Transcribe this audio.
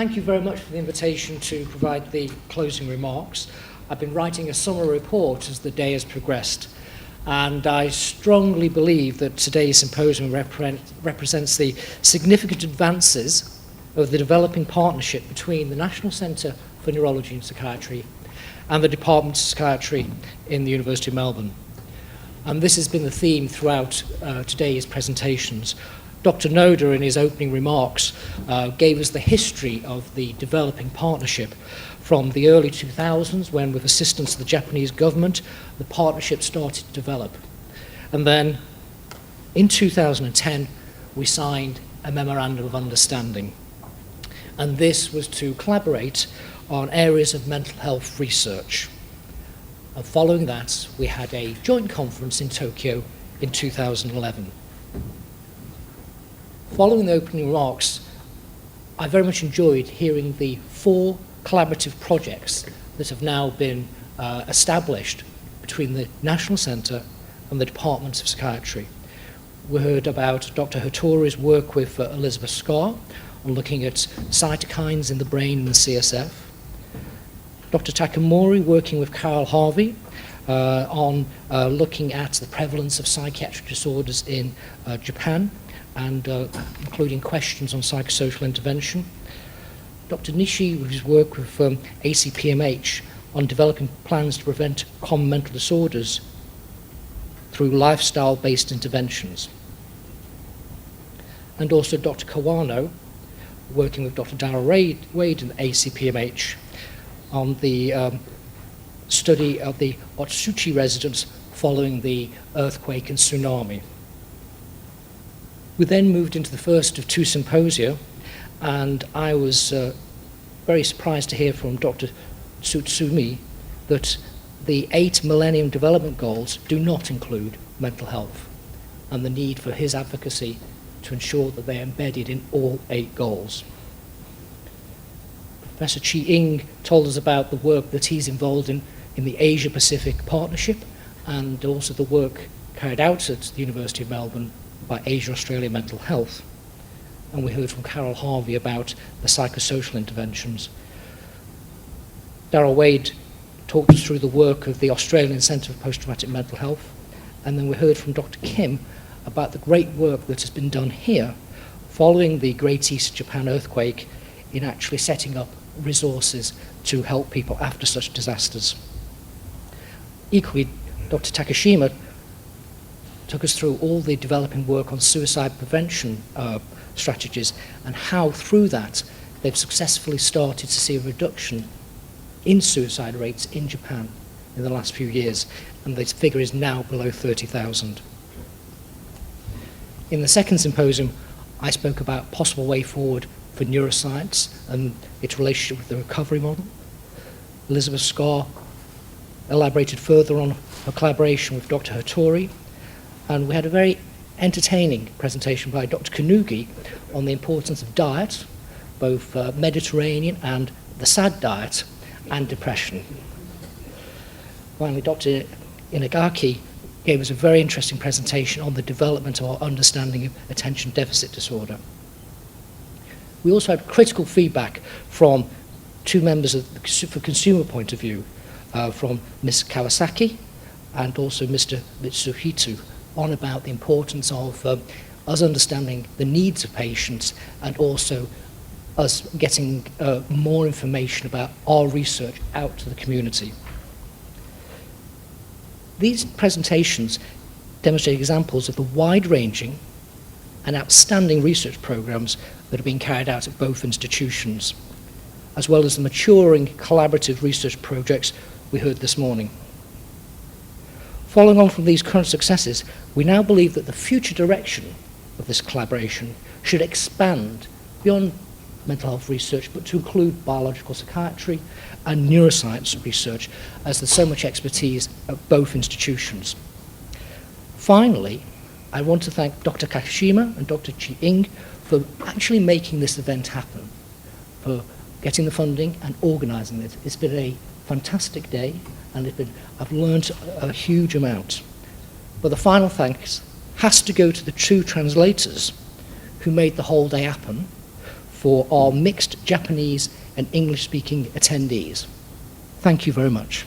Thank you very much for the invitation to provide the closing remarks. I've been writing a summary report as the day has progressed, and I strongly believe that today's symposium represents the significant advances of the developing partnership between the National Centre for Neurology and Psychiatry and the Department of Psychiatry in the University of Melbourne. And this has been the theme throughout today's presentations. Dr. Noda, in his opening remarks, gave us the history of the developing partnership from the early 2000s, when, with assistance of the Japanese government, the partnership started to develop. And then, in 2010, we signed a Memorandum of Understanding. And this was to collaborate on areas of mental health research. And following that, we had a joint conference in Tokyo in 2011. Following the opening remarks, I very much enjoyed hearing the 4 collaborative projects that have now been established between the National Centre and the Department of Psychiatry. We heard about Dr. Hattori's work with Elizabeth Scarr on looking at cytokines in the brain and the CSF. Dr. Takamori working with Carol Harvey on looking at the prevalence of psychiatric disorders in Japan, and including questions on psychosocial intervention. Dr. Nishi, with his work with ACPMH on developing plans to prevent common mental disorders through lifestyle-based interventions. And also Dr. Kawano, working with Dr. Darrell Wade in ACPMH on the study of the Otsuchi residents following the earthquake and tsunami. We then moved into the first of 2 symposia, and I was very surprised to hear from Dr. Tsutsumi that the 8 Millennium Development Goals do not include mental health, and the need for his advocacy to ensure that they are embedded in all 8 goals. Professor Chi Ing told us about the work that he's involved in the Asia-Pacific Partnership, and also the work carried out at the University of Melbourne by Asia Australia Mental Health. And we heard from Carol Harvey about the psychosocial interventions. Darrell Wade talked us through the work of the Australian Centre for Post-Traumatic Mental Health, and then we heard from Dr. Kim about the great work that has been done here following the Great East Japan earthquake in actually setting up resources to help people after such disasters. Equally, Dr. Takashima took us through all the developing work on suicide prevention strategies, and how through that they've successfully started to see a reduction in suicide rates in Japan in the last few years, and this figure is now below 30,000. In the second symposium, I spoke about possible way forward for neuroscience and its relationship with the recovery model. Elizabeth Scarr elaborated further on her collaboration with Dr. Hattori, and we had a very entertaining presentation by Dr. Kanugi on the importance of diet, both Mediterranean and the SAD diet, and depression. Finally, Dr. Inagaki gave us a very interesting presentation on the development of our understanding of attention deficit disorder. We also had critical feedback from 2 members of the for consumer point of view, from Ms. Kawasaki and also Mr. Mitsuhito, on about the importance of us understanding the needs of patients, and also us getting more information about our research out to the community. These presentations demonstrate examples of the wide-ranging and outstanding research programs that are being carried out at both institutions, as well as the maturing collaborative research projects we heard this morning. Following on from these current successes, we now believe that the future direction of this collaboration should expand beyond mental health research, but to include biological psychiatry and neuroscience research, as there's so much expertise at both institutions. Finally, I want to thank Dr. Kakishima and Dr. Chi Ing for actually making this event happen, for getting the funding and organising it. It's been a fantastic day, and I've learned a huge amount. But the final thanks has to go to the 2 translators who made the whole day happen, for our mixed Japanese and English-speaking attendees. Thank you very much.